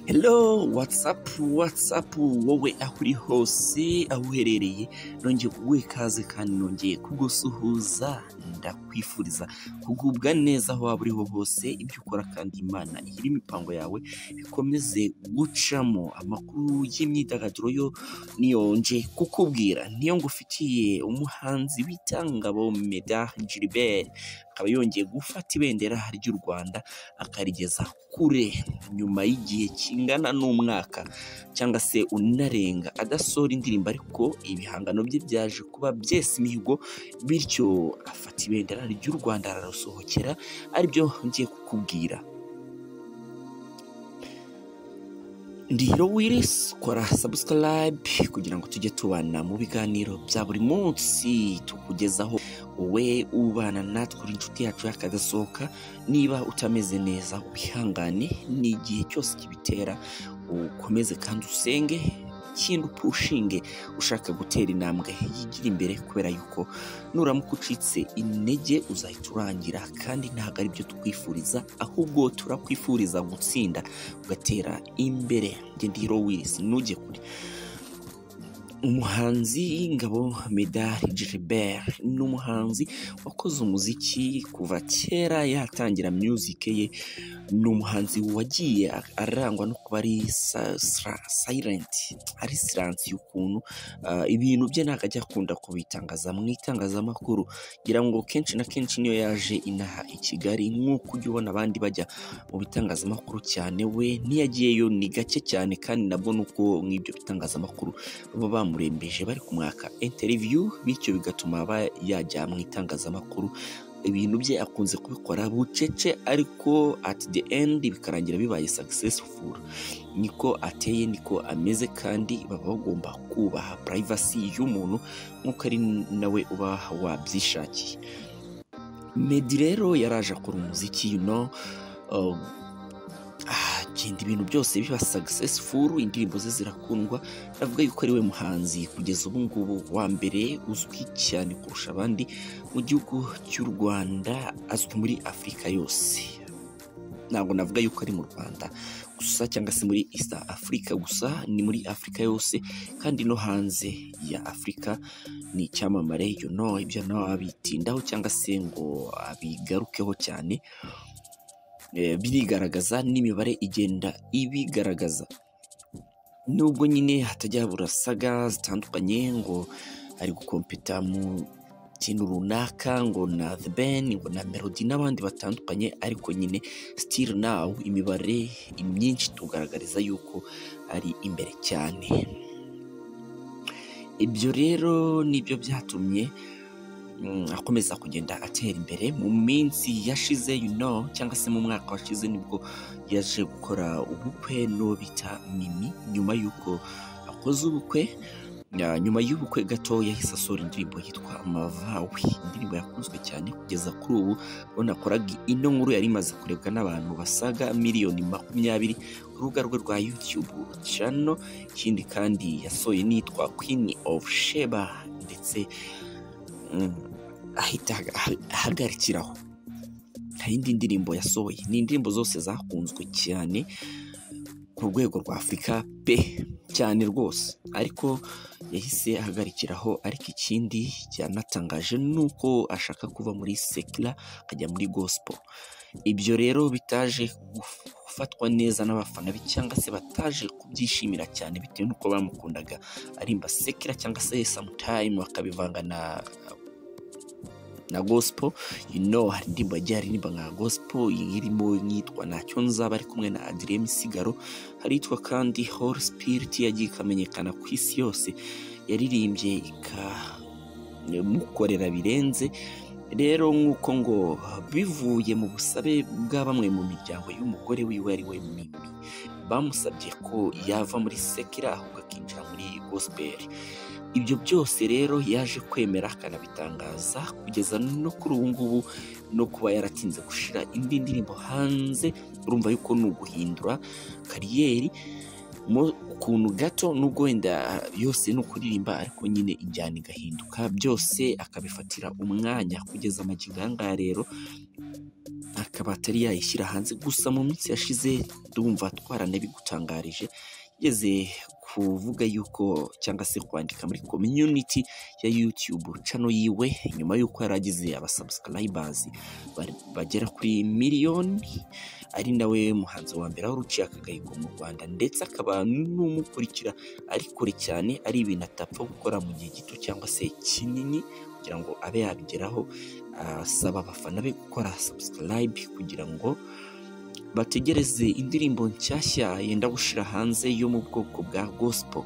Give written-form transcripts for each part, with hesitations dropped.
Hello, what's up, wowe aho uri hose aho uherereye nongeye kuguha ikaze kandi nongeye kugusuhuza ndakwifuriza kugubwa neza aho waba uriho hose ibyo ukora kandi Imana ihira imipango yawe bikomeze gucamo amakuru y'imyidagaduro yo niyonje kukubwira niyo ngufitiye umuhanzi w'itangabo Meddy akaba yongeye gufata ibendera ry'u Rwanda akarigeza kure nyuma y'igihe kingana n'umwaka cyangwa se unarenga adasohora indirimbo ariko ibihangano bye byaje kuba byese imihigo bityo afata ibendera ry'u Rwanda ararusohokera aribyo ngiye kukubwira. Ndihiro Willis, kora subscribe kugira ngo tujye tubana mu biganiro bya buri munsi tukugezaho wowe ubana natwe uri inshuti yacu yakadasohoka. Niba utameze neza wihangane, ni igihe cyose kibitera, ukomeze kandi usenge kintu pushinge ushaka gutera intambwe yigira imbere kubera yuko nuramuka ucitse intege uzahita urangira kandi ntabwo ari byo tukwifuriza ahubwo turakwifuriza gutsinda ugatera imbere. Ndihiro Willis nujye kuri umuhanzi ingabo Meddy ni umuhanzi wakoze umuziki kuva kera yatangira music ye. Ni umuhanzi wagiye arangwa no kuba ari silent, ari silence y'ukuntu ibintu bye ntabwo ajya akunda kubitangaza mu itangazamakuru. Ngira ngo kenshi na kenshi niyo yaje inaha i Kigali nk'uko ujya ubona abandi bajya mu bitangazamakuru cyane, we ntiyagiyeyo ni gake cyane kandi nabwo nuko nk'ibyo bitangazamakuru baba bamurembeje bari kumwaka interview bityo bigatuma aba yajya mu itangazamakuru. Ibintu bye akunze kubikora bucece ariko at the end bikarangira bibaye successful. Niko ateye, niko ameze kandi baba bagomba kubaha privacy y'umuntu nk'uko ari nawe uba wabyishakiye. Meddy rero yaraje akora umuziki genda ibintu byose biba successful, indirimbo ze zirakundwa. Navuga yuko ari we muhanzi kugeza ubu ngubu wa mbere uzwi cyane kurusha abandi mu gihugu cy'u Rwanda, azwi muri Afurika yose. Ntabwo navuga yuko ari mu Rwanda gusa cyangwa se muri East Africa gusa, ni muri Afurika yose kandi no hanze ya Afurika ni icyamamare. Ibyo abitindaho cyangwa se ngo abigarukeho cyane, birigaragaza n'imibare igenda ibigaragaza. Nubwo nyine hatajya habura saga zitandukanye ngo ari gukompeta mu kintu runaka ngo na The Ben ngo na Meddy n'abandi batandukanye, ariko nyine still now imibare myinshi tugaragariza yuko ari imbere cyane. Ibyo rero nibyo byatumye akomeza kugenda atera imbere. Mu minsi yashize cyangwa se mu mwaka washize nibwo yaje gukora ubukwe n'uwo bita Mimi. Nyuma y'uko akoze ubukwe, nyuma y'ubukwe gato yahise asohora indirimbo yitwa Mavawe, indirimbo yakunzwe cyane kugeza kuri ubu. Bonakoraga ino nkuru yari imaze kurebwa n'abantu basaga miliyoni 20 ku rubuga rwe rwa YouTube channel. Ikindi kandi yasohoye nitwa Queen of Sheba ndetse ahita ahagarikiraho. Hari indi ndirimbo yasohoye, ni indirimbo zose zakunzwe cyane ku rwego rwa Afurika cyane rwose, ariko yahise ahagarikiraho. Ariko ikindi cyanatangaje nuko ashaka kuva muri secular akajya muri gospel. Ibyo rero bitaje gufatwa neza n'abafana be cyangwa se bataje kubyishimira cyane bitewe nuko bamukundaga arimba secular cyangwa se sometime bakabivanga na gospel. Hari indirimbo agiye aririmba nka gospel irimo nkitwa Ntacyo Nzaba ari kumwe na Adrien Misigaro, hari itwa kandi Holy Spirit yagiye ikamenyekana ku isi yose, yaririmbye ikamukorera birenze. Rero nk'uko ngo bivuye mu busabe bwa bamwe mu miryango y'umugore wiwe ari we Mimi, bamusabye ko yava muri secular ahubwo akinjira muri gospel. Ibyo byose rero yaje kwemera akanabitangaza kugeza no kuri ubu ngubu, no kuba yaratinze gushira indi ndirimbo hanze. Urumva yuko ni uguhindura kariyeri mu kuntu gato, nubwo wenda yose ni ukuririmba ariko nyine injyana igahinduka, byose akabifatira umwanya kugeza amagingo aya ngaya. Rero akaba atari yayishyira hanze, gusa mu minsi yashize ndumva twaranabigutangarije, yeze kuvuga yuko cyangwa se kwandika muri community ya YouTube channel yiwe, nyuma yuko yaragize abasubscribers bagera kuri miliyoni, ari nawe muhanzi wa mbere w'uruciye akagahigo mu Rwanda, ndetse akaba n'umukurikira ari kure cyane, ari ibintu atapfa gukora mu gihe gito cyangwa se kinini kugira ngo abe yabigeraho. Asaba abafana be gukora subscribe kugira ngo bategereze indirimbo nshyashya yenda gushira hanze yo mu bwoko bwa gospel.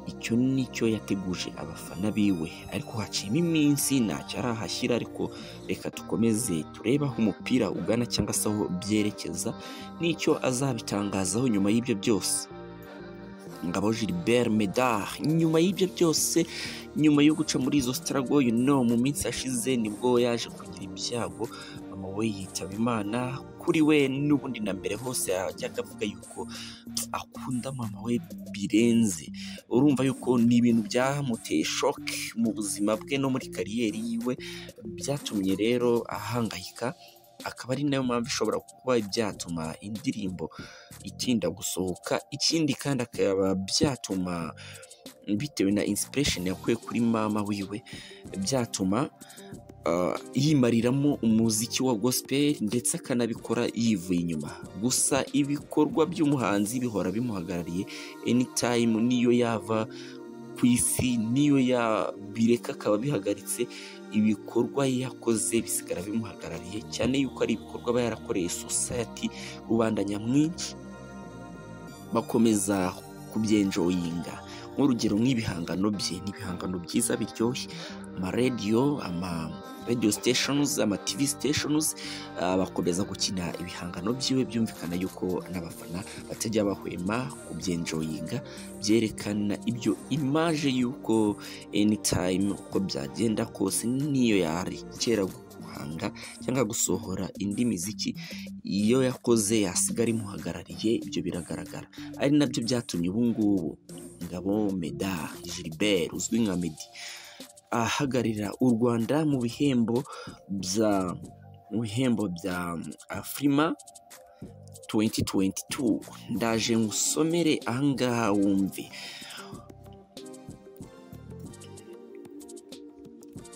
Icyo nicyo yateguje abafana biwe, ariko haciyemo iminsi ntacyo arahashyira, ariko reka tukomeze tureba aho umupira ugana cyangwa se aho byerekeza, n'icyo azabitangazaho nyuma y'ibyo byose. Ngabo Gilbert Meddy, nyuma y'ibyo byose, nyuma yo guca muri izo struggle mu minsi yashize, nibwo yaje kugira ibyago, mama we yitaba Imana. Kuri we n'ubundi na mbere hose yajyaga avuga yuko akunda mama we birenze. Urumva yuko ni ibintu byamuteye shock mu buzima bwe no muri kariyeri yiwe, byatumye rero ahangayika. Akaba ari nayo mpamvu ishobora kuba byatuma indirimbo itinda gusohoka. Ikindi kandi akaba byatuma, bitewe na inspiration yakuye kuri mama wiwe, byatuma yimariramo umuziki wa gospel ndetse akanabikora yivuye inyuma. Gusa ibikorwa by'umuhanzi bihora bimuhagarariye anytime, niyo yava ku isi, niyo yabireka akaba bihagaritse, ibikorwa yakoze bisigara bimuhagarariye, cyane yuko ari ibikorwa aba yarakoreye society, rubanda nyamwinshi bakomeza kubyenjoyinga. Nk'urugero nk'ibihangano bye, n'ibihangano byiza biryoshye, radio stations, TV stations, bakomeza gukina ibihangano byiwe, byumvikana yuko n'abafana batajya bahwema kubyenjoyinga, byerekana ibyo image yuko anytime uko byagenda kose, niyo yarekera guhanga cyangwa gusohora indi miziki, iyo yakoze yasigara imuhagarariye. Ibyo biragaragara, ari nabyo byatumye ubu ngubu Ngabo Meddy Gilbert uzwi nka Meddy ahagarira u Rwanda mu bihembo bya Afrima 2022. Ndaje ngusomere ahangaha wumve.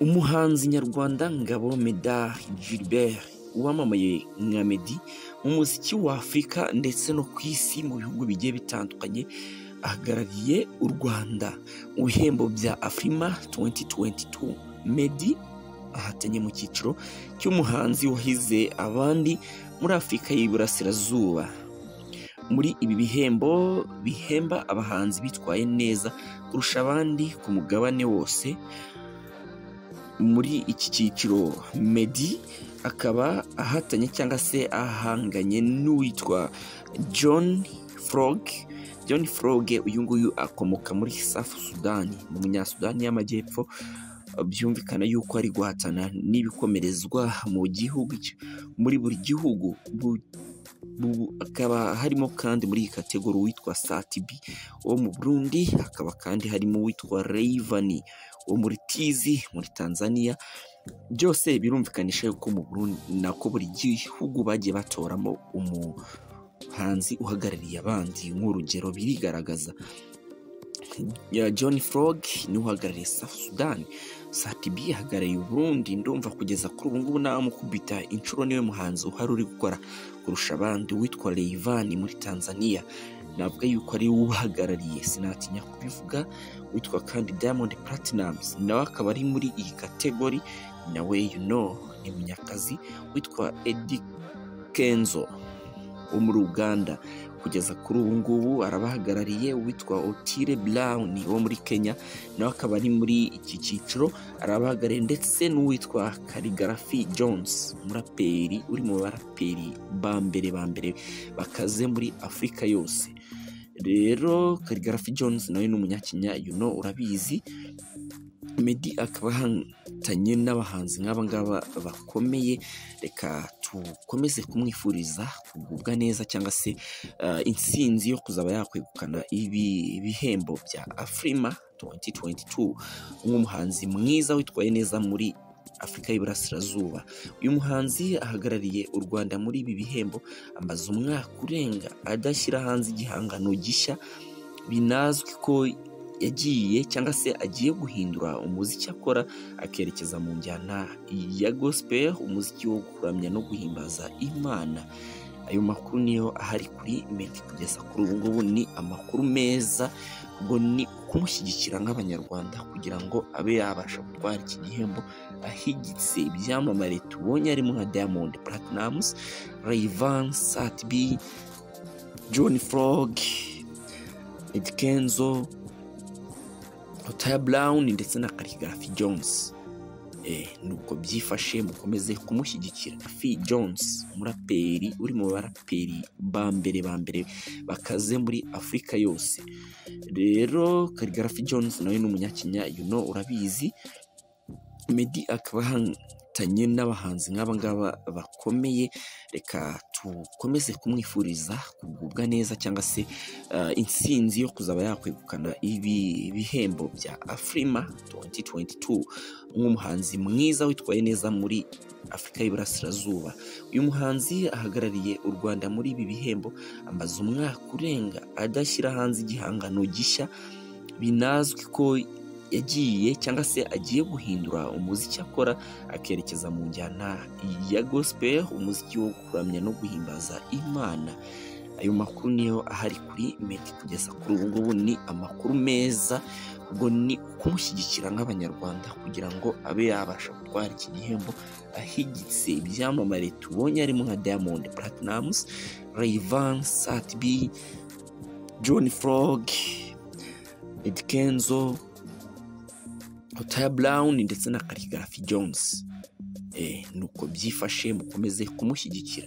Umuhanzi nyarwanda Ngabo Meddy Gilbert wamamaye nka Meddy mu muziki wa Afurika ndetse no ku isi mu bihugu bigiye bitandukanye, ahagarariye u Rwanda mu bihembo bya Afrima 2022. Meddy ahatanye mu cyiciro cy'umuhanzi wahize abandi muri Afurika y'Iburasirazuba. Muri ibi bihembo bihemba abahanzi bitwaye neza kurusha abandi ku mugabane wose. Muri iki cyiciro Meddy akaba ahatanye cyangwa se ahanganye n'uwitwa John Frog. Uyu nguyu akomoka muri South Sudan, mu Munyasudani y'Amajyepfo. Byumvikana yuko ari guhatana n'ibikomerezwa mu gihugu, muri buri gihugu. Akaba harimo kandi muri iyi kategori uwitwa Satibi wo mu Burundi, hakaba kandi harimo uwitwa Rayvanny wo muri Tizi muri Tanzania. Byose birumvikanisha yuko mu Burundi nako buri gihugu bagiye batoramo umuhanzi uhagarariye abandi. Nk'urugero birigaragaza, John Frog ni uhagarariye South Sudan, Satibi ahagarariye Burundi. Ndumva kugeza kuri ubu ngubu nawe mukubita inshuro niwe muhanzi uhari uri gukora kurusha abandi. Witwa Rayvanny muri Tanzania, navuga yuko ari uhagarariye, sinatinya kubivuga. Witwa kandi Diamond Platnumz, nawe akaba ari muri iyi kategori, nawe ni Munyakazi. Witwa Eddy Kenzo wo muri Uganda, kugeza kuri ubu ngubu arabahagarariye. Witwa Otile Brown wo muri Kenya, nawe akaba ari muri iki cyiciro arabahagarariye, ndetse n'uwitwa Khaligraphy Jones, umuraperi uri mu baraperi bambere bakaze muri Afurika yose. Rero Khaligraphy Jones nawe ni umunyakenya, urabizi. Meddy akaba ahatanye n'abahanzi nk'aba ngaba bakomeye. Reka tukomeze kumwifuriza kugubwa neza, cyangwa se intsinzi yo kuzaba yakwegukana ibi bihembo bya Afrima 2022 nk'umuhanzi mwiza witwaye neza muri Afurika y'Iburasirazuba. Uyu muhanzi ahagarariye u Rwanda muri ibi bihembo, amaze umwaka urenga adashyira hanze igihangano gishya, binazwi ko yagiye cyangwa se agiye guhindura umuziki akora akerekeza mu njyana ya gospel, umuziki wo kuramya no guhimbaza Imana. Ayo makuru niyo ahari kuri Meddy kugeza kuri ubu ngubu. Ni amakuru meza, ubwo ni kumushyigikira nk'abanyarwanda kugira ngo abe yabasha gutwara iki gihembo ahigitse ibyamamare tubonye harimo nka Diamond Platnumz, Rayvanny, Sat B, John Frog, Eddy Kenzo, Otaya Brown ndetse na Khaligraphy Jones. Nuko byifashe, mukomeze kumushyigikira. Khaligraphy Jones, umuraperi uri mu baraperi bambere bakaze muri Afurika yose. Rero Khaligraphy Jones nawe ni umunyakenya, urabizi. Meddy akaba ahatanye n'abahanzi nk'aba ngaba bakomeye. Reka tukomeze kumwifuriza kugubwa neza cyangwa se intsinzi yo kuzaba yakwegukana ibi bihembo bya Afrima 2022 nk'umuhanzi mwiza witwaye neza muri Afurika y'Iburasirazuba. Uyu muhanzi ahagarariye u Rwanda muri ibi bihembo, amaze umwaka urenga adashyira hanze igihangano gishya, binazwi ko yagiye cyangwa se agiye guhindura umuziki akora akerekeza mu njyana ya gospel, umuziki wo kuramya no guhimbaza Imana. Ayo makuru niyo ahari kuri Meddy kugeza kuri ubu ngubu. Ni amakuru meza, ubwo ni kumushyigikira nk'abanyarwanda kugira ngo abe yabasha gutwara iki gihembo ahigitse ibyamamare tubonye harimo nka Diamond Platnumz, Rayvanny, Sat B, John Frog, Eddy Kenzo, Otaya Brown ndetse na Khaligraphy Jones. Nuko byifashe, mukomeze kumushyigikira.